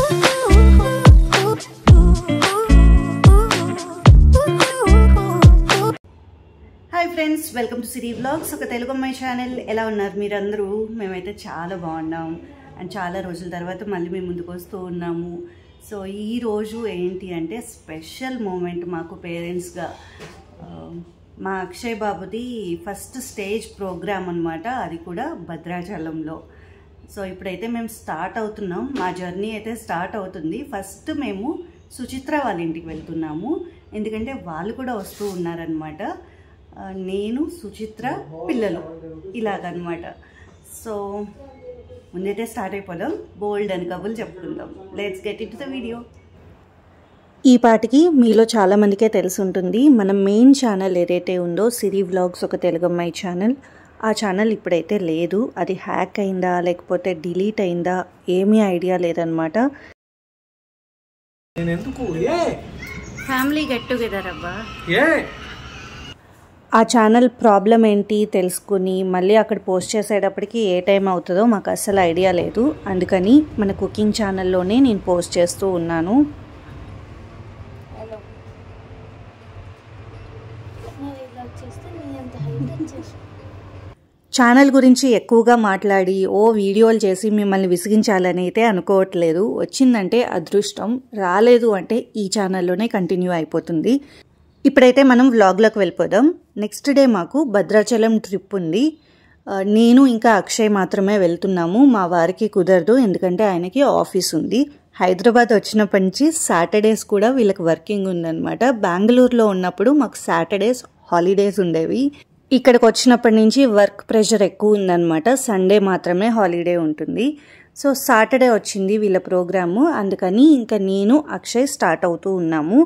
Hi friends, welcome to Siri vlogs. ఒక తెలుగు అమ్మాయి channel. ఎలా ఉన్నారు మీరందరూ? మేమైతే చాలా బాగున్నాం అండ్ చాలా రోజుల తర్వాత మళ్ళీ మేము ముందుకు వస్తూ ఉన్నాము. సో ఈరోజు ఏంటి అంటే స్పెషల్ మూమెంట్ మాకు పేరెంట్స్గా. మా అక్షయ్ బాబుది ఫస్ట్ స్టేజ్ ప్రోగ్రామ్ అనమాట, అది కూడా భద్రాచలంలో. సో ఇప్పుడైతే మేము స్టార్ట్ అవుతున్నాం, మా జర్నీ అయితే స్టార్ట్ అవుతుంది. ఫస్ట్ మేము సుచిత్ర వాళ్ళ ఇంటికి వెళ్తున్నాము, ఎందుకంటే వాళ్ళు కూడా వస్తూ ఉన్నారనమాట. నేను, సుచిత్ర, పిల్లలు ఇలాగనమాట. సో ముందైతే స్టార్ట్ అయిపోదాం, బోల్డ్ అని కబుర్లు చెప్పుకుందాం. Let's get in to the video. ఈ పాటికి మీలో చాలామందికే తెలిసి ఉంటుంది, మన మెయిన్ ఛానల్ ఏదైతే ఉందో సిరి వ్లాగ్స్, ఒక తెలుగు అమ్మాయి ఛానల్. ఆ ఛానల్ ఇప్పుడైతే లేదు. అది హ్యాక్ అయిందా లేకపోతే డిలీట్ అయిందా ఏమీ ఐడియా లేదనమాట. ఫ్యామిలీ గెట్ టుగెదర్ అబ్బా. ఆ ఛానల్ ప్రాబ్లం ఏంటి తెలుసుకుని మళ్ళీ అక్కడ పోస్ట్ చేసేటప్పటికి ఏ టైం అవుతుందో మాకు అస్సలు ఐడియా లేదు. అందుకని మన కుకింగ్ ఛానల్లోనే నేను పోస్ట్ చేస్తూ ఉన్నాను. ఛానల్ గురించి ఎక్కువగా మాట్లాడి వీడియోలు చేసి మిమ్మల్ని విసిగించాలని అయితే అనుకోవట్లేదు. వచ్చిందంటే అదృష్టం, రాలేదు అంటే ఈ ఛానల్లోనే కంటిన్యూ అయిపోతుంది. ఇప్పుడైతే మనం వ్లాగ్లోకి వెళ్ళిపోదాం. నెక్స్ట్ డే మాకు భద్రాచలం ట్రిప్ ఉంది. నేను ఇంకా అక్షయ్ మాత్రమే వెళ్తున్నాము. మా వారికి కుదరదు, ఎందుకంటే ఆయనకి ఆఫీస్ ఉంది. హైదరాబాద్ వచ్చినప్పటి నుంచి సాటర్డేస్ కూడా వీళ్ళకి వర్కింగ్ ఉందన్నమాట. బెంగళూరులో ఉన్నప్పుడు మాకు సాటర్డేస్ హాలిడేస్ ఉండేవి. ఇక్కడికి వచ్చినప్పటి నుంచి వర్క్ ప్రెషర్ ఎక్కువ ఉందన్నమాట. సండే మాత్రమే హాలిడే ఉంటుంది. సో సాటర్డే వచ్చింది వీళ్ళ ప్రోగ్రాము, అందుకని ఇంకా నేను అక్షయ్ స్టార్ట్ అవుతూ ఉన్నాము.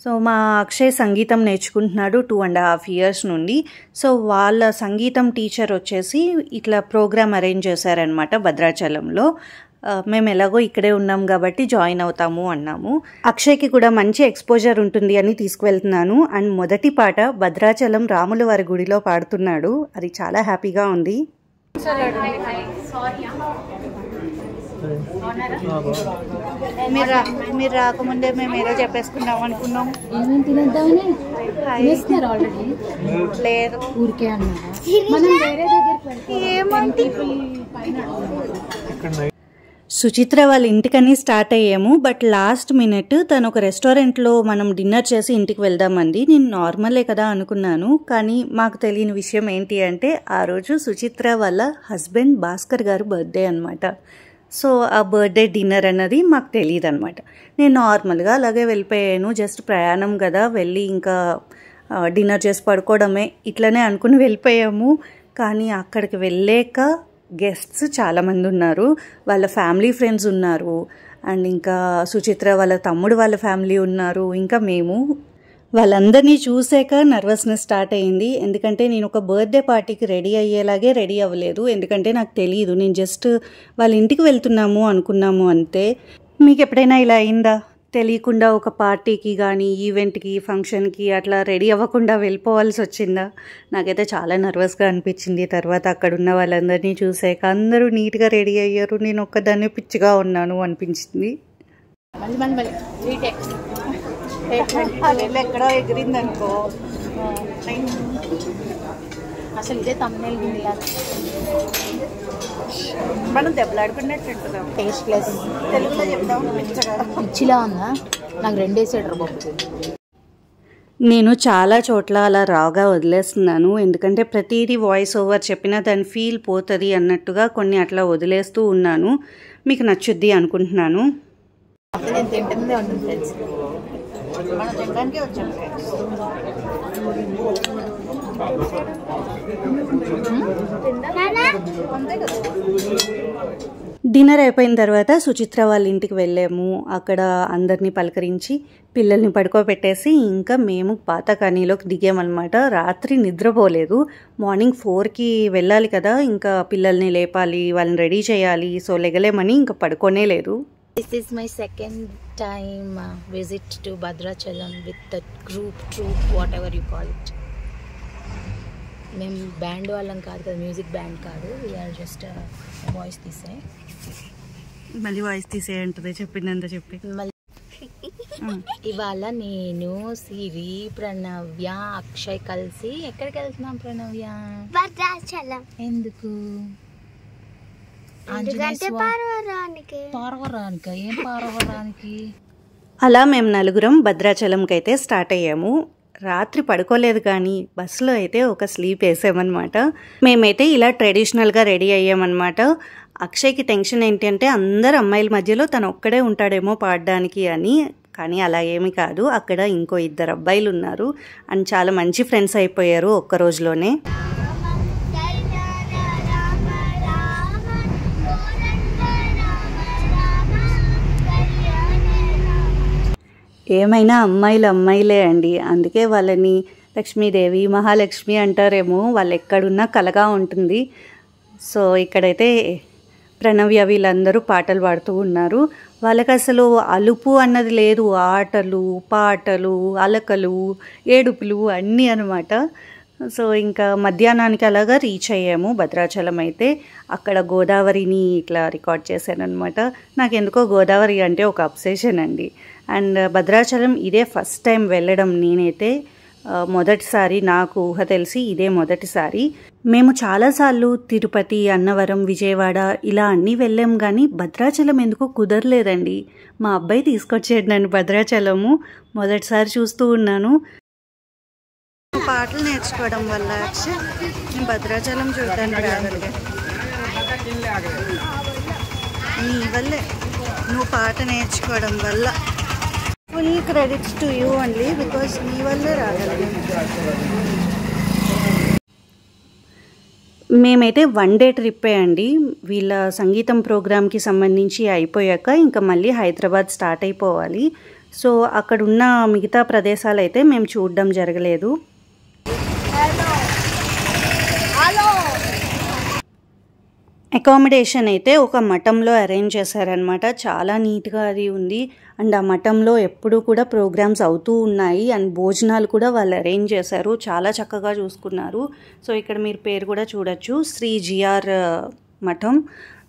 సో మా అక్షయ్ సంగీతం నేర్చుకుంటున్నాడు 2.5 years నుండి. సో వాళ్ళ సంగీతం టీచర్ వచ్చేసి ఇట్లా ప్రోగ్రామ్ అరేంజ్ చేశారనమాట భద్రాచలంలో. మేము ఎలాగో ఇక్కడే ఉన్నాం కాబట్టి జాయిన్ అవుతాము అన్నాము. అక్షయ్కి కూడా మంచి ఎక్స్పోజర్ ఉంటుంది అని తీసుకువెళ్తున్నాను. అండ్ మొదటి పాట భద్రాచలం రాముల వారి గుడిలో పాడుతున్నాడు, అది చాలా హ్యాపీగా ఉంది. మీరు రాకముందే మేము ఏదో చెప్పేసుకున్నాం అనుకున్నాం. లేదు, ఊరికే సుచిత్ర వాళ్ళ ఇంటికని స్టార్ట్ అయ్యాము. బట్ లాస్ట్ మినిట్ తను ఒక రెస్టారెంట్లో మనం డిన్నర్ చేసి ఇంటికి వెళ్దామంది. నేను నార్మలే కదా అనుకున్నాను, కానీ మాకు తెలియని విషయం ఏంటి అంటే ఆ రోజు సుచిత్ర వాళ్ళ హస్బెండ్ భాస్కర్ గారు బర్త్డే అనమాట. సో ఆ బర్త్డే డిన్నర్ అన్నది మాకు తెలియదు అనమాట. నేను నార్మల్గా అలాగే వెళ్ళిపోయాను, జస్ట్ ప్రయాణం కదా, వెళ్ళి ఇంకా డిన్నర్ చేసి పడుకోవడమే ఇట్లనే అనుకుని వెళ్ళిపోయాము. కానీ అక్కడికి వెళ్ళాక గెస్ట్స్ చాలామంది ఉన్నారు, వాళ్ళ ఫ్యామిలీ ఫ్రెండ్స్ ఉన్నారు, అండ్ ఇంకా సుచిత్ర వాళ్ళ తమ్ముడు వాళ్ళ ఫ్యామిలీ ఉన్నారు, ఇంకా మేము. వాళ్ళందరినీ చూసాక నర్వస్నెస్ స్టార్ట్ అయ్యింది. ఎందుకంటే నేను ఒక బర్త్డే పార్టీకి రెడీ అయ్యేలాగే రెడీ అవ్వలేదు, ఎందుకంటే నాకు తెలియదు. నేను జస్ట్ వాళ్ళ ఇంటికి వెళ్తున్నాము అనుకున్నాము అంతే. మీకు ఎప్పుడైనా ఇలా అయిందా? తెలియకుండా ఒక పార్టీకి కానీ ఈవెంట్కి ఫంక్షన్కి అట్లా రెడీ అవ్వకుండా వెళ్ళిపోవాల్సి వచ్చిందా? నాకైతే చాలా నర్వస్గా అనిపించింది. తర్వాత అక్కడ ఉన్న వాళ్ళందరినీ చూసాక అందరూ నీట్గా రెడీ అయ్యారు, నేను ఒక్కదాన్ని పిచ్చిగా ఉన్నాను అనిపించింది. ఎక్కడో ఎగిరింది అనుకో, అసలు ఇదే తమ్ముళ్ళు మనం దెబ్బలాడుకున్నట్టు ఉంటుందాం. టేస్ట్లెస్ తెలుగులో చెప్తాం, పిచ్చిలా ఉందా? నాకు 2 వేసాడు బాబు. నేను చాలా చోట్ల అలా రాగా వదిలేస్తున్నాను, ఎందుకంటే ప్రతిదీ వాయిస్ ఓవర్ చెప్పినా దాని ఫీల్ పోతుంది అన్నట్టుగా కొన్ని అట్లా వదిలేస్తూ ఉన్నాను. మీకు నచ్చుద్ది అనుకుంటున్నాను. నేను తింటుందే ఉంటుంది ఫ్రెండ్స్, మనం తినడానికే వచ్చాం ఫ్రెండ్స్. డిన్నర్ అయిపోయిన తర్వాత సుచిత్ర వాళ్ళ ఇంటికి వెళ్ళాము. అక్కడ అందరినీ పలకరించి పిల్లల్ని పడుకోబెట్టేసి ఇంకా మేము పాతకానీలోకి దిగామన్నమాట. రాత్రి నిద్రపోలేదు, మార్నింగ్ 4కి వెళ్ళాలి కదా, ఇంకా పిల్లల్ని లేపాలి, వాళ్ళని రెడీ చేయాలి. సో లెగలేమని ఇంకా పడుకోనే లేదు. This is my second time visit to Bhadrachalam with the group, troop, whatever you call it. మేము బ్యాండ్ వాళ్ళం కాదు కదా, మ్యూజిక్ బ్యాండ్ కాదు, వీఆర్ జస్ట్ వాయిస్ తీసే. మళ్ళీ వాయిస్ తీసేయంటది చెప్పిందంత చెప్పి. ఇవాళ నేను, సిరి, ప్రణవ్య, అక్షయ్ కలిసి ఎక్కడికి వెళ్తున్నాం ప్రణవ్య? భద్రాచలం. ఎందుకు? పార్వరానికి. ఏం పార్వరానికి? అలా మేము నలుగురం భద్రాచలంకి అయితే స్టార్ట్ అయ్యాము. రాత్రి పడుకోలేదు కానీ బస్సులో అయితే ఒక స్లీప్ వేసామన్నమాట. మేమైతే ఇలా ట్రెడిషనల్గా రెడీ అయ్యామన్నమాట. అక్షయ్కి టెన్షన్ ఏంటంటే అందరు అమ్మాయిల మధ్యలో తను ఒక్కడే ఉంటాడేమో పాడడానికి అని. కానీ అలా ఏమీ కాదు, అక్కడ ఇంకో 2 అబ్బాయిలు ఉన్నారు అండ్ చాలా మంచి ఫ్రెండ్స్ అయిపోయారు ఒక్క రోజులోనే. ఏమైనా అమ్మాయిలే అండి, అందుకే వాళ్ళని లక్ష్మీదేవి, మహాలక్ష్మి అంటారేమో. వాళ్ళు ఎక్కడున్నా కలగా ఉంటుంది. సో ఇక్కడైతే ప్రణవ్య వీళ్ళందరూ పాటలు పాడుతూ ఉన్నారు. వాళ్ళకి అసలు అలుపు అన్నది లేదు. ఆటలు, పాటలు, అలకలు, ఏడుపులు అన్నీ అనమాట. సో ఇంకా మధ్యాహ్నానికి అలాగా రీచ్ అయ్యాము భద్రాచలం అయితే. అక్కడ గోదావరిని ఇట్లా రికార్డ్ చేశానమాట. నాకు ఎందుకో గోదావరి అంటే ఒక అబ్సెషన్ అండి. అండ్ భద్రాచలం ఇదే ఫస్ట్ టైం వెళ్ళడం నేనైతే. మొదటిసారి నాకు ఊహ తెలిసి ఇదే మొదటిసారి. మేము చాలాసార్లు తిరుపతి, అన్నవరం, విజయవాడ ఇలా అన్నీ వెళ్ళాం కానీ భద్రాచలం ఎందుకో కుదరలేదండి. మా అబ్బాయి తీసుకొచ్చాడు నన్ను భద్రాచలము. మొదటిసారి చూస్తూ ఉన్నాను. పాటలు నేర్చుకోవడం వల్ల నేను భద్రాచలం చూడడానికి రాగలిగా. నీ వల్లే, నువ్వు పాట నేర్చుకోవడం వల్ల. Full credits to you only because నీ వల్లే రాగలిగాను. మేమైతే 1 డే ట్రిప్పే అండి. వీళ్ళ సంగీతం ప్రోగ్రామ్కి సంబంధించి అయిపోయాక ఇంకా మళ్ళీ హైదరాబాద్ స్టార్ట్ అయిపోవాలి. సో అక్కడున్న మిగతా ప్రదేశాలు అయితే మేము చూడడం జరగలేదు. అకామిడేషన్ అయితే ఒక మఠంలో అరేంజ్ చేశారనమాట. చాలా నీట్గా అది ఉంది. అండ్ ఆ మఠంలో ఎప్పుడూ కూడా ప్రోగ్రామ్స్ అవుతూ ఉన్నాయి. అండ్ భోజనాలు కూడా వాళ్ళు అరేంజ్ చేశారు. చాలా చక్కగా చూసుకున్నారు. సో ఇక్కడ మీరు పేరు కూడా చూడొచ్చు, శ్రీ జిఆర్ మఠం.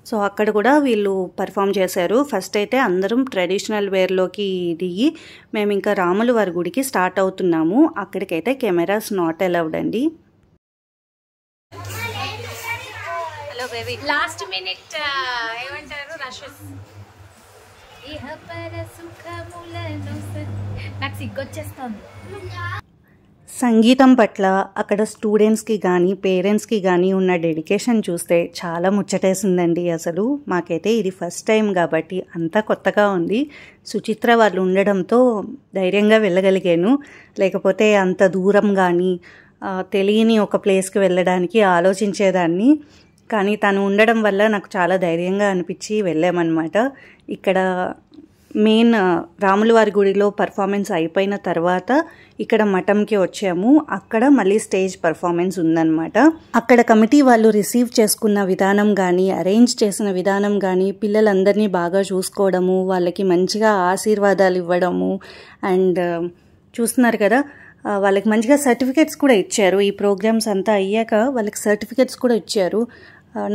సో అక్కడ కూడా వీళ్ళు పర్ఫామ్ చేశారు. ఫస్ట్ అయితే అందరం ట్రెడిషనల్ వేర్లోకి దిగి మేము ఇంకా రాముల వారి గుడికి స్టార్ట్ అవుతున్నాము. అక్కడికైతే కెమెరాస్ నాట్ అలౌడ్ అండి. లాస్ట్ మినిట్ ఏమంటారు, రషెస్. నాకు సిగ్గొచ్చేస్తుంది. సంగీతం పట్ల అక్కడ స్టూడెంట్స్కి కానీ పేరెంట్స్కి కానీ ఉన్న డెడికేషన్ చూస్తే చాలా ముచ్చటేసిందండి. అసలు మాకైతే ఇది ఫస్ట్ టైం కాబట్టి అంతా కొత్తగా ఉంది. సుచిత్ర వాళ్ళు ఉండడంతో ధైర్యంగా వెళ్ళగలిగాను. లేకపోతే అంత దూరం కానీ తెలియని ఒక ప్లేస్కి వెళ్ళడానికి ఆలోచించేదాన్ని. కానీ తను ఉండడం వల్ల నాకు చాలా ధైర్యంగా అనిపించి వెళ్ళామన్నమాట. ఇక్కడ మెయిన్ రాముల వారి గుడిలో పర్ఫార్మెన్స్ అయిపోయిన తర్వాత ఇక్కడ మఠంకి వచ్చాము. అక్కడ మళ్ళీ స్టేజ్ పర్ఫార్మెన్స్ ఉందన్నమాట. అక్కడ కమిటీ వాళ్ళు రిసీవ్ చేసుకున్న విధానం కానీ, అరేంజ్ చేసిన విధానం కానీ, పిల్లలందరినీ బాగా చూసుకోవడము, వాళ్ళకి మంచిగా ఆశీర్వాదాలు ఇవ్వడము. అండ్ చూస్తున్నారు కదా, వాళ్ళకి మంచిగా సర్టిఫికేట్స్ కూడా ఇచ్చారు. ఈ ప్రోగ్రామ్స్ అంతా అయ్యాక వాళ్ళకి సర్టిఫికేట్స్ కూడా ఇచ్చారు.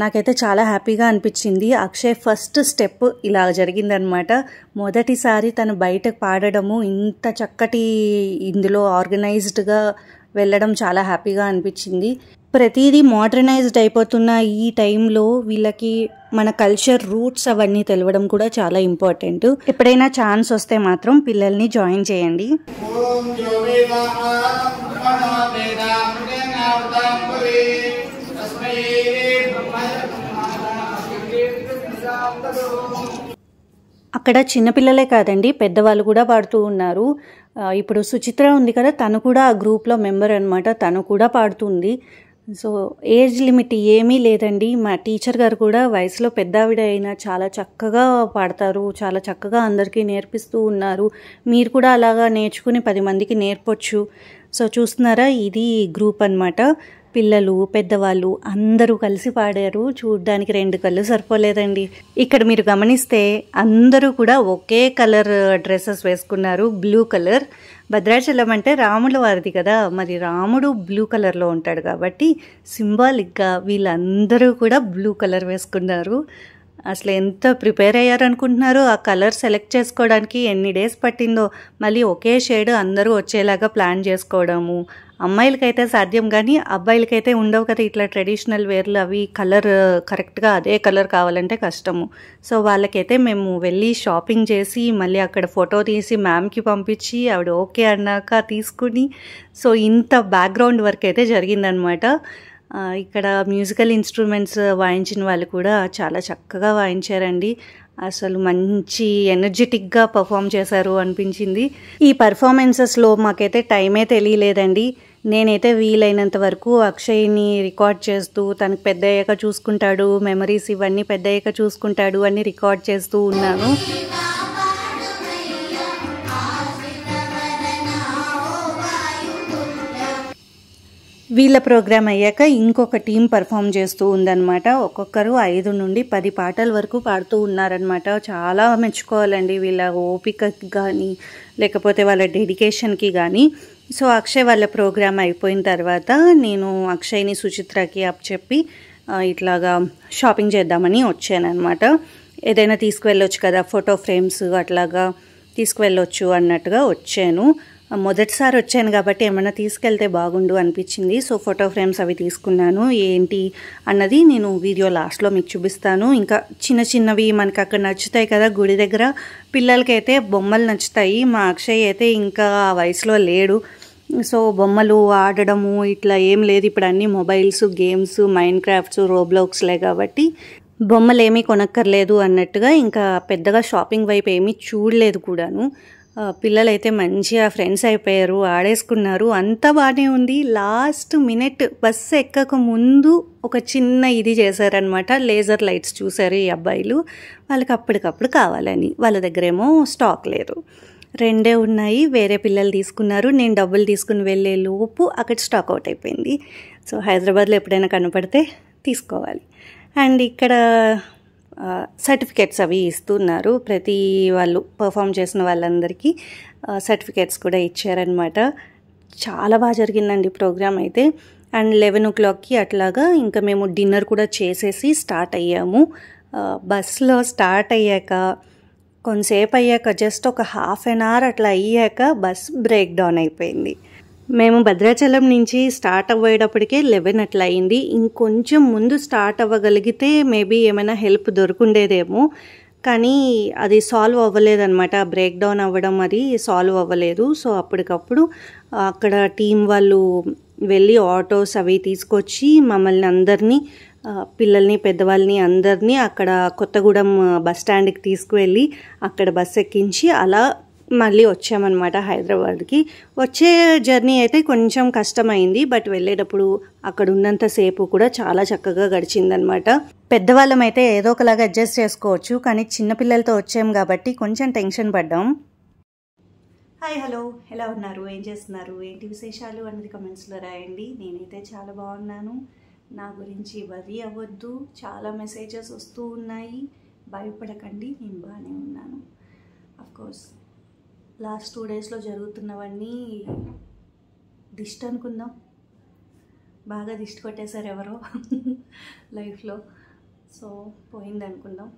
నాకైతే చాలా హ్యాపీగా అనిపించింది. అక్షయ్ ఫస్ట్ స్టెప్ ఇలా జరిగిందనమాట. మొదటిసారి తను బయటకు పాడడము, ఇంత చక్కటి ఇందులో ఆర్గనైజ్డ్గా వెళ్ళడం చాలా హ్యాపీగా అనిపించింది. ప్రతిదీ మోడర్నైజ్డ్ అయిపోతున్న ఈ టైంలో వీళ్ళకి మన కల్చర్ రూట్స్ అవన్నీ తెలవడం కూడా చాలా ఇంపార్టెంట్. ఎప్పుడైనా ఛాన్స్ వస్తే మాత్రం పిల్లల్ని జాయిన్ చేయండి. అక్కడ చిన్నపిల్లలే కాదండి, పెద్దవాళ్ళు కూడా పాడుతూ ఉన్నారు. ఇప్పుడు సుచిత్ర ఉంది కదా, తను కూడా ఆ గ్రూప్లో మెంబర్ అనమాట. తను కూడా పాడుతుంది. సో ఏజ్ లిమిట్ ఏమీ లేదండి. మా టీచర్ గారు కూడా వయసులో పెద్దావిడ అయినా చాలా చక్కగా పాడతారు. చాలా చక్కగా అందరికీ నేర్పిస్తూ ఉన్నారు. మీరు కూడా అలాగా నేర్చుకుని 10 మందికి నేర్పొచ్చు. సో చూస్తున్నారా, ఇది గ్రూప్ అనమాట. పిల్లలు, పెద్దవాళ్ళు అందరూ కలిసి పాడారు. చూడ్డానికి 2 కళ్ళు సరిపోలేదండి. ఇక్కడ మీరు గమనిస్తే అందరూ కూడా ఒకే కలర్ డ్రెస్సెస్ వేసుకున్నారు, బ్లూ కలర్. భద్రాచలం అంటే రాముల వారిది కదా, మరి రాముడు బ్లూ కలర్లో ఉంటాడు కాబట్టి సింబాలిక్గా వీళ్ళందరూ కూడా బ్లూ కలర్ వేసుకున్నారు. అసలు ఎంత ప్రిపేర్ అయ్యారనుకుంటున్నారు. ఆ కలర్ సెలెక్ట్ చేసుకోవడానికి ఎన్ని డేస్ పట్టిందో. మళ్ళీ ఒకే షేడ్ అందరూ వచ్చేలాగా ప్లాన్ చేసుకోవడము. అమ్మాయిలకైతే సాధ్యం, కానీ అబ్బాయిలకైతే ఉండవు కదా ఇట్లా ట్రెడిషనల్ వేర్లు. అవి కలర్ కరెక్ట్గా అదే కలర్ కావాలంటే కష్టము. సో వాళ్ళకైతే మేము వెళ్ళి షాపింగ్ చేసి మళ్ళీ అక్కడ ఫోటో తీసి మ్యామ్కి పంపించి ఆవిడ ఓకే అన్నాక తీసుకుని, సో ఇంత బ్యాక్గ్రౌండ్ వర్క్ అయితే జరిగిందనమాట. ఇక్కడ మ్యూజికల్ ఇన్స్ట్రుమెంట్స్ వాయించిన వాళ్ళు కూడా చాలా చక్కగా వాయించారండి. అసలు మంచి ఎనర్జెటిక్గా పర్ఫామ్ చేశారు అనిపించింది. ఈ పర్ఫార్మెన్సెస్లో మాకైతే టైమే తెలియలేదండి. నేనైతే వీలైనంత వరకు అక్షయ్ని రికార్డ్ చేస్తూ, తనకు పెద్ద అయ్యాక చూసుకుంటాడు, మెమరీస్ ఇవన్నీ పెద్ద అయ్యాక చూసుకుంటాడు అని రికార్డ్ చేస్తూ ఉన్నాను. వీళ్ళ ప్రోగ్రామ్ అయ్యాక ఇంకొక టీం పర్ఫామ్ చేస్తూ ఉందన్నమాట. ఒక్కొక్కరు 5 నుండి 10 పాటల వరకు పాడుతూ ఉన్నారనమాట. చాలా మెచ్చుకోవాలండి వీళ్ళ ఓపికకి కానీ లేకపోతే వాళ్ళ డెడికేషన్కి కానీ. సో అక్షయ్ వాళ్ళ ప్రోగ్రామ్ అయిపోయిన తర్వాత నేను అక్షయ్ని సుచిత్రకి అప్పచెప్పి ఇట్లాగా షాపింగ్ చేద్దామని వచ్చానమాట. ఏదైనా తీసుకువెళ్ళొచ్చు కదా, ఫోటో ఫ్రేమ్స్ అట్లాగా తీసుకువెళ్ళొచ్చు అన్నట్టుగా వచ్చాను. మొదటిసారి వచ్చాను కాబట్టి ఏమైనా తీసుకెళ్తే బాగుండు అనిపించింది. సో ఫోటో ఫ్రేమ్స్ అవి తీసుకున్నాను. ఏంటి అన్నది నేను వీడియో లాస్ట్లో మీకు చూపిస్తాను. ఇంకా చిన్న చిన్నవి మనకు అక్కడ నచ్చుతాయి కదా గుడి దగ్గర, పిల్లలకైతే బొమ్మలు నచ్చుతాయి. మా అక్షయ్ అయితే ఇంకా ఆ వయసులో లేడు. సో బొమ్మలు ఆడడము ఇట్లా ఏం లేదు. ఇప్పుడు అన్నీ మొబైల్స్, గేమ్స్, మైండ్ క్రాఫ్ట్స్, రోబ్లాక్స్లే కాబట్టి బొమ్మలు ఏమీ కొనక్కర్లేదు అన్నట్టుగా ఇంకా పెద్దగా షాపింగ్ వైపు ఏమీ చూడలేదు కూడాను. పిల్లలైతే మంచిగా ఫ్రెండ్స్ అయిపోయారు, ఆడేసుకున్నారు, అంతా బాగానే ఉంది. లాస్ట్ మినిట్ బస్సు ఎక్కక ముందు ఒక చిన్న ఇది చేశారనమాట. లేజర్ లైట్స్ చూశారు ఈ అబ్బాయిలు. వాళ్ళకి అప్పటికప్పుడు కావాలని, వాళ్ళ దగ్గర ఏమో స్టాక్ లేదు. 2 ఉన్నాయి, వేరే పిల్లలు తీసుకున్నారు. నేను డబ్బులు తీసుకుని వెళ్ళే లోపు అక్కడ స్టాక్ అవుట్ అయిపోయింది. సో హైదరాబాద్లో ఎప్పుడైనా కనపడితే తీసుకోవాలి. అండ్ ఇక్కడ సర్టిఫికెట్స్ అవి ఇస్తున్నారు. ప్రతి వాళ్ళు పర్ఫామ్ చేసిన వాళ్ళందరికీ సర్టిఫికెట్స్ కూడా ఇచ్చారనమాట. చాలా బాగా జరిగిందండి ప్రోగ్రామ్ అయితే. అండ్ 11 o'clockకి అట్లాగా ఇంకా మేము డిన్నర్ కూడా చేసేసి స్టార్ట్ అయ్యాము. బస్లో స్టార్ట్ అయ్యాక కొంతసేపు అయ్యాక జస్ట్ ఒక ½ an hour అట్లా అయ్యాక బస్ బ్రేక్ డౌన్ అయిపోయింది. మేము భద్రాచలం నుంచి స్టార్ట్ అవ్వేటప్పటికే 11 అట్లా అయింది. ఇంకొంచెం ముందు స్టార్ట్ అవ్వగలిగితే మేబీ ఏమైనా హెల్ప్ దొరుకుండేదేమో, కానీ అది సాల్వ్ అవ్వలేదన్నమాట. బ్రేక్ డౌన్ అవ్వడం అది సాల్వ్ అవ్వలేదు. సో అప్పటికప్పుడు అక్కడ టీం వాళ్ళు వెళ్ళి ఆటోస్ అవి తీసుకొచ్చి మమ్మల్ని అందరినీ, పిల్లల్ని పెద్దవాళ్ళని అందరినీ అక్కడ కొత్తగూడెం బస్ స్టాండ్కి తీసుకువెళ్ళి అక్కడ బస్ ఎక్కించి అలా మళ్ళీ వచ్చామన్నమాట హైదరాబాద్కి. వచ్చే జర్నీ అయితే కొంచెం కష్టమైంది, బట్ వెళ్ళేటప్పుడు అక్కడ ఉన్నంతసేపు కూడా చాలా చక్కగా గడిచిందనమాట. పెద్దవాళ్ళం అయితే ఏదో ఒకలాగా అడ్జస్ట్ చేసుకోవచ్చు, కానీ చిన్నపిల్లలతో వచ్చాం కాబట్టి కొంచెం టెన్షన్ పడ్డాం. హాయ్, హలో, ఎలా ఉన్నారు, ఏం చేస్తున్నారు, ఏంటి విశేషాలు అన్నది కమెంట్స్లో రాయండి. నేనైతే చాలా బాగున్నాను. నా గురించి వరీ అవ్వద్దు, చాలా మెసేజెస్ వస్తూ ఉన్నాయి, భయపడకండి, నేను బాగానే ఉన్నాను. అఫ్కోర్స్ లాస్ట్ 2 daysలో జరుగుతున్నవన్నీ దిష్టి అనుకుందాం, బాగా దిష్టి కొట్టేశారు ఎవరో లైఫ్లో. సో పోయింది అనుకుందాం.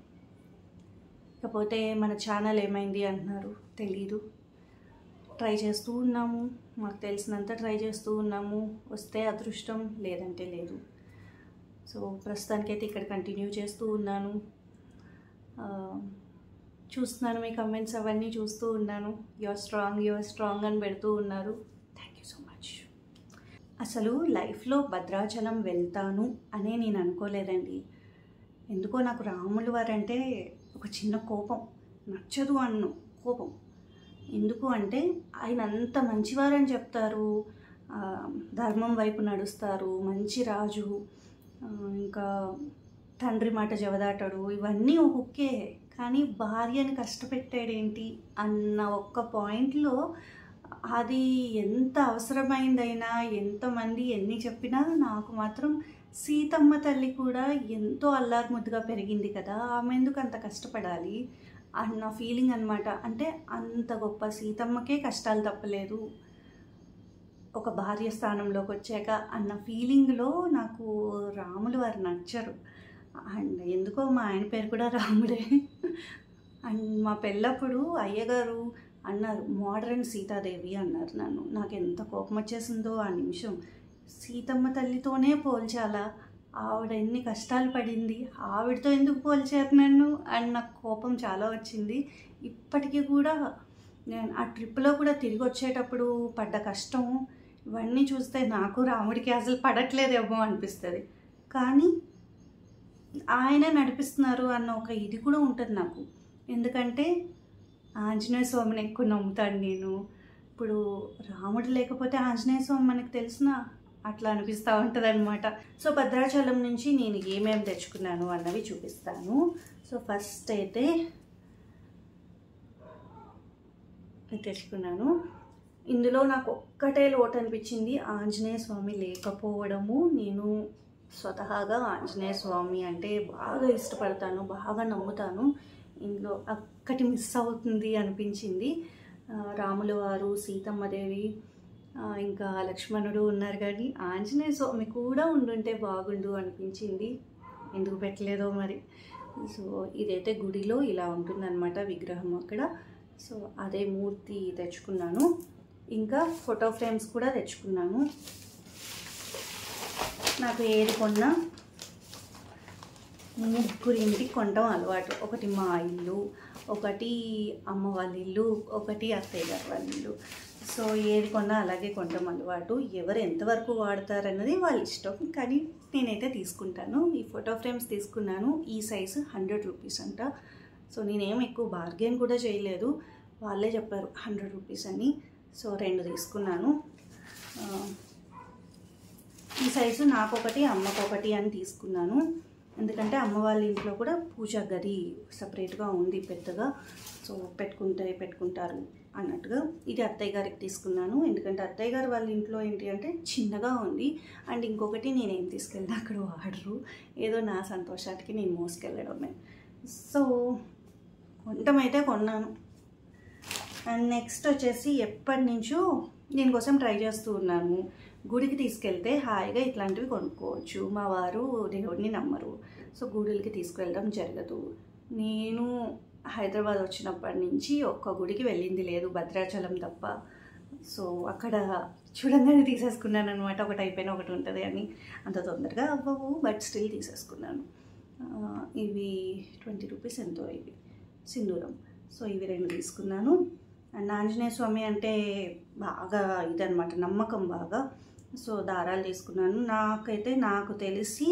ఇకపోతే మన ఛానల్ ఏమైంది అంటున్నారు, తెలీదు. ట్రై చేస్తూ ఉన్నాము, మాకు తెలిసినంత ట్రై చేస్తూ ఉన్నాము. వస్తే అదృష్టం, లేదంటే లేదు. సో ప్రస్తుతానికైతే ఇక్కడ కంటిన్యూ చేస్తూ ఉన్నాను. చూస్తున్నాను మీ కమెంట్స్ అవన్నీ చూస్తూ ఉన్నాను. యువర్ స్ట్రాంగ్ అని పెడుతూ ఉన్నారు. Thank you so much. అసలు లైఫ్లో భద్రాచలం వెళ్తాను అనే నేను అనుకోలేదండి. ఎందుకో నాకు రాములు వారంటే ఒక చిన్న కోపం, నచ్చదు అన్ను కోపం. ఎందుకు అంటే ఆయన అంత మంచివారని చెప్తారు, ధర్మం వైపు నడుస్తారు, మంచి రాజు, ఇంకా తండ్రి మాట జవదాటడు, ఇవన్నీ ఓకే. కానీ భార్యని కష్టపెట్టాడేంటి అన్న ఒక్క పాయింట్లో అది ఎంత అవసరమైందైనా, ఎంతమంది ఎన్ని చెప్పినా నాకు మాత్రం సీతమ్మ తల్లి కూడా ఎంతో అల్లారు ముద్దుగా పెరిగింది కదా, ఆమె ఎందుకు అంత కష్టపడాలి అన్న ఫీలింగ్ అనమాట. అంటే అంత గొప్ప సీతమ్మకే కష్టాలు తప్పలేదు ఒక భార్య స్థానంలోకి వచ్చాక అన్న ఫీలింగ్లో నాకు రాములు వారు నచ్చరు. అండ్ ఎందుకో మా ఆయన పేరు కూడా రాముడే. అండ్ మా పెళ్ళప్పుడు అయ్యగారు అన్నారు మోడర్న్ సీతాదేవి అన్నారు నన్ను. నాకు ఎంత కోపం వచ్చేసిందో ఆ నిమిషం. సీతమ్మ తల్లితోనే పోల్చాలా, ఆవిడ ఎన్ని కష్టాలు పడింది, ఆవిడతో ఎందుకు పోల్చారు నన్ను అని నాకు కోపం చాలా వచ్చింది. ఇప్పటికీ కూడా నేను ఆ ట్రిప్లో కూడా తిరిగి వచ్చేటప్పుడు పడ్డ కష్టం ఇవన్నీ చూస్తే నాకు రాముడికి అసలు పడట్లేదేమో అనిపిస్తుంది. కానీ ఆయన నడిపిస్తున్నారు అన్న ఒక ఇది కూడా ఉంటుంది నాకు. ఎందుకంటే ఆంజనేయ స్వామిని ఎక్కువ నమ్ముతాను నేను. ఇప్పుడు రాముడు లేకపోతే ఆంజనేయ స్వామి మనకు తెలిసిన అట్లా అనిపిస్తూ ఉంటుంది అనమాట. సో భద్రాచలం నుంచి నేను ఏమేమి తెచ్చుకున్నాను అన్నవి చూపిస్తాను. సో ఫస్ట్ అయితే తెచ్చుకున్నాను. ఇందులో నాకు ఒక్కటే లోటు అనిపించింది, ఆంజనేయ స్వామి లేకపోవడము. నేను స్వతహాగా ఆంజనేయ స్వామి అంటే బాగా ఇష్టపడతాను, బాగా నమ్ముతాను. ఇందులో ఒక్కటి మిస్ అవుతుంది అనిపించింది. రాముల వారు, సీతమ్మదేవి, ఇంకా లక్ష్మణుడు ఉన్నారు, కానీ ఆంజనేయ స్వామి కూడా ఉండుంటే బాగుండు అనిపించింది. ఎందుకు పెట్టలేదో మరి. సో ఇదైతే గుడిలో ఇలా ఉంటుందన్నమాట విగ్రహం అక్కడ. సో అదే మూర్తి తెచ్చుకున్నాను. ఇంకా ఫోటో ఫ్రేమ్స్ కూడా తెచ్చుకున్నాను. నాకు ఏది కొన్నా ముగ్గురి ఇంటికి కొనడం అలవాటు. ఒకటి మా ఇల్లు, ఒకటి అమ్మ వాళ్ళ ఇల్లు, ఒకటి అత్తయ్య గారి వాళ్ళ ఇల్లు. సో ఏది కొన్నా అలాగే కొనడం అలవాటు. ఎవరు ఎంతవరకు వాడతారన్నది వాళ్ళ ఇష్టం, కానీ నేనైతే తీసుకుంటాను. ఈ ఫోటో ఫ్రేమ్స్ తీసుకున్నాను. ఈ సైజు 100 రూపీస్ అంట. సో నేనేం ఎక్కువ బార్గెన్ కూడా చేయలేదు, వాళ్ళే చెప్పారు 100 రూపీస్ అని. సో 2 తీసుకున్నాను. ఈ సైజు నాకొకటి అమ్మకొకటి అని తీసుకున్నాను. ఎందుకంటే అమ్మ వాళ్ళ ఇంట్లో కూడా పూజా గది సపరేట్గా ఉంది పెద్దగా. సో పెట్టుకుంటారు అన్నట్టుగా. ఇది అత్తయ్య గారికి తీసుకున్నాను, ఎందుకంటే అత్తయ్య గారు వాళ్ళ ఇంట్లో ఏంటి అంటే చిన్నగా ఉంది. అండ్ ఇంకొకటి నేనేం తీసుకెళ్ళినా అక్కడ వాడరు, ఏదో నా సంతోషానికి నేను మోసుకెళ్ళడమే. సో కొనటం అయితే కొన్నాను. అండ్ నెక్స్ట్ వచ్చేసి ఎప్పటి నుంచో దీనికోసం ట్రై చేస్తూ ఉన్నాను. గుడికి తీసుకెళ్తే హాయిగా ఇట్లాంటివి కొనుక్కోవచ్చు. మా వారు దేవుడిని నమ్మరు, సో గుడులకి తీసుకువెళ్ళడం జరగదు. నేను హైదరాబాద్ వచ్చినప్పటి నుంచి ఒక్క గుడికి వెళ్ళింది లేదు, భద్రాచలం తప్ప. సో అక్కడ చూడంగానే తీసేసుకున్నాను అనమాట. ఒకటి అయిపోయినా ఒకటి ఉంటుంది అని. అంత తొందరగా అవ్వవు, బట్ స్టిల్ తీసేసుకున్నాను. ఇవి 20 రూపీస్ ఎంతో, ఇవి సింధూరం. సో ఇవి 2 తీసుకున్నాను. అండ్ ఆంజనేయ స్వామి అంటే బాగా ఇదనమాట, నమ్మకం బాగా. సో దారాలు తీసుకున్నాను. నాకు తెలిసి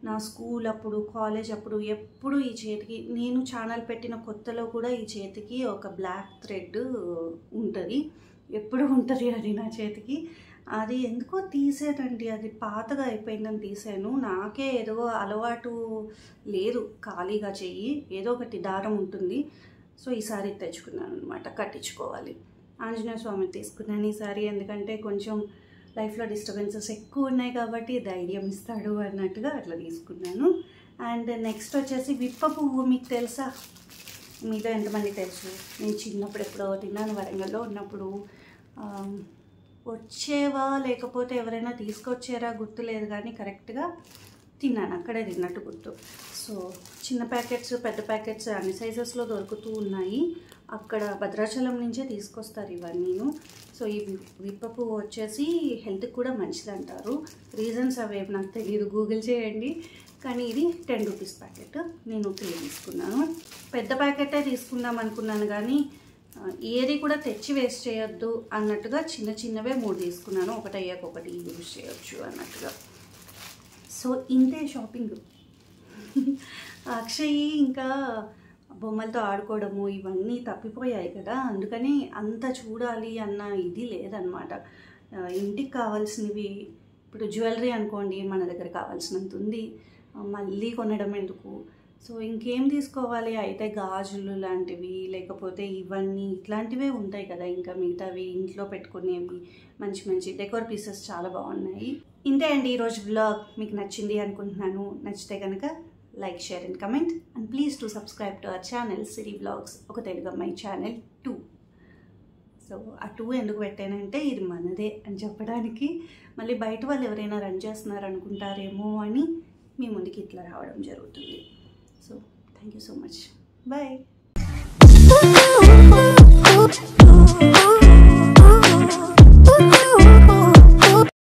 నా స్కూల్ అప్పుడు, కాలేజ్ అప్పుడు ఎప్పుడు ఈ చేతికి, నేను ఛానల్ పెట్టిన కొత్తలో కూడా ఈ చేతికి ఒక బ్లాక్ థ్రెడ్ ఉంటుంది, ఎప్పుడు ఉంటుంది అది నా చేతికి. అది ఎందుకో తీసానండి, అది పాతగా అయిపోయిందని తీసాను. నాకే ఏదో అలవాటు లేదు, ఖాళీగా చెయ్యి ఏదో ఒకటి దారం ఉంటుంది. సో ఈసారి తెచ్చుకున్నాను అనమాట, కట్టించుకోవాలి. ఆంజనేయ స్వామి తీసుకున్నాను ఈసారి, ఎందుకంటే కొంచెం లైఫ్లో డిస్టర్బెన్సెస్ ఎక్కువ ఉన్నాయి కాబట్టి ధైర్యం ఇస్తాడు అన్నట్టుగా అట్లా తీసుకున్నాను. అండ్ నెక్స్ట్ వచ్చేసి విప్ప పువ్వు. మీకు తెలుసా? మీతో ఎంతమంది తెలుసు? నేను చిన్నప్పుడు ఎప్పుడో తిన్నాను, వరంగల్లో ఉన్నప్పుడు. వచ్చేవా లేకపోతే ఎవరైనా తీసుకొచ్చారా గుర్తులేదు, కానీ కరెక్ట్గా తిన్నాను, అక్కడే తిన్నట్టు గుర్తు. సో చిన్న ప్యాకెట్స్, పెద్ద ప్యాకెట్స్ అన్ని సైజెస్లో దొరుకుతూ ఉన్నాయి. అక్కడ భద్రాచలం నుంచే తీసుకొస్తారు ఇవన్నీను. సో ఈ విప్ప పువ్వు వచ్చేసి హెల్త్కి కూడా మంచిది అంటారు. రీజన్స్ అవేవి నాకు తెలియదు, గూగుల్ చేయండి. కానీ ఇది 10 రూపీస్ ప్యాకెట్, నేను 3 తీసుకున్నాను. పెద్ద ప్యాకెటే తీసుకుందాం అనుకున్నాను, కానీ ఏది కూడా తెచ్చి వేస్ట్ చేయొద్దు అన్నట్టుగా చిన్నవే 3 తీసుకున్నాను. ఒకటి అయ్యాక ఒకటి యూజ్ చేయొచ్చు అన్నట్టుగా. సో ఇంతే షాపింగ్. అక్షయ్ ఇంకా బొమ్మలతో ఆడుకోవడము ఇవన్నీ తప్పిపోయాయి కదా, అందుకని అంత చూడాలి అన్న ఇది లేదనమాట. ఇంటికి కావాల్సినవి, ఇప్పుడు జ్యువెలరీ అనుకోండి, మన దగ్గర కావాల్సినంత ఉంది, మళ్ళీ కొనడం ఎందుకు. సో ఇంకేం తీసుకోవాలి అయితే గాజులు లాంటివి, లేకపోతే ఇవన్నీ ఇట్లాంటివే ఉంటాయి కదా. ఇంకా మిగతావి ఇంట్లో పెట్టుకునేవి మంచి డెకోర్ పీసెస్ చాలా బాగున్నాయి. ఇంతే అండి ఈరోజు వ్లాగ్. మీకు నచ్చింది అనుకుంటున్నాను. నచ్చితే కనుక like, share and comment. And please to subscribe to our channel Siri vlogs, ఒక తెలుగు అమ్మాయి ఛానల్ 2. సో ఆ 2 ఎందుకు పెట్టానంటే ఇది మనదే అని చెప్పడానికి. మళ్ళీ బయట వాళ్ళు ఎవరైనా రన్ చేస్తున్నారు అనుకుంటారేమో అని మీ ముందుకి ఇట్లా రావడం జరుగుతుంది. So thank you so much. Bye.